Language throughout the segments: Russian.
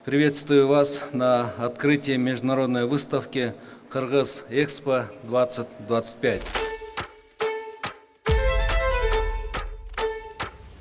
Приветствую вас на открытии международной выставки «Кыргыз Экспо 2025».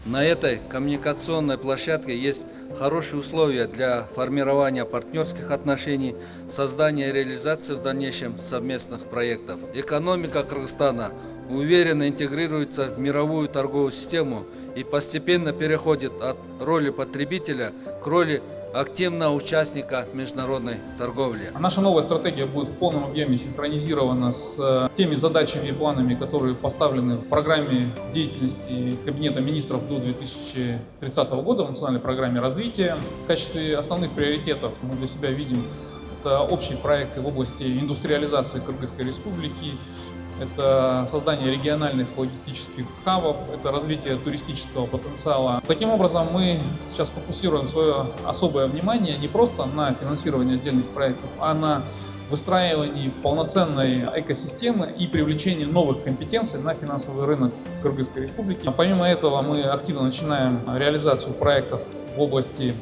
На этой коммуникационной площадке есть хорошие условия для формирования партнерских отношений, создания и реализации в дальнейшем совместных проектов. Экономика Кыргызстана уверенно интегрируется в мировую торговую систему и постепенно переходит от роли потребителя к роли активного участника международной торговли. Наша новая стратегия будет в полном объеме синхронизирована с теми задачами и планами, которые поставлены в программе деятельности Кабинета министров до 2030 года, в национальной программе развития. В качестве основных приоритетов мы для себя видим это общие проекты в области индустриализации Кыргызской республики, это создание региональных логистических хабов, это развитие туристического потенциала. Таким образом, мы сейчас фокусируем свое особое внимание не просто на финансировании отдельных проектов, а на выстраивании полноценной экосистемы и привлечении новых компетенций на финансовый рынок Кыргызской республики. Помимо этого, мы активно начинаем реализацию проектов в области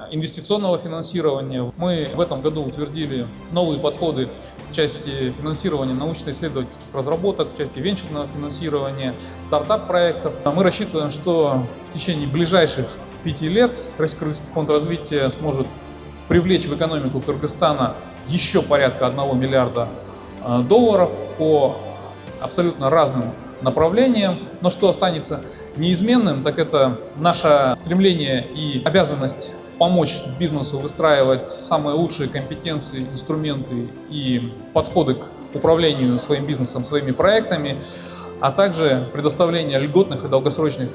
инвестиционного финансирования. Мы в этом году утвердили новые подходы в части финансирования научно-исследовательских разработок, в части венчурного финансирования, стартап-проектов. Мы рассчитываем, что в течение ближайших 5 лет Российский фонд развития сможет привлечь в экономику Кыргызстана еще порядка 1 миллиарда долларов по абсолютно разным направлениям. Но что останется неизменным, так это наше стремление и обязанность помочь бизнесу выстраивать самые лучшие компетенции, инструменты и подходы к управлению своим бизнесом, своими проектами, а также предоставление льготных и долгосрочных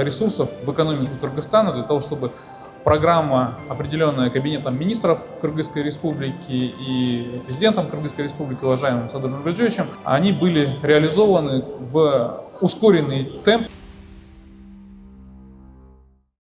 ресурсов в экономику Кыргызстана для того, чтобы программа, определенная Кабинетом министров Кыргызской республики и президентом Кыргызской республики, уважаемым Садыром Нурбердиевичем, они были реализованы в ускоренный темп.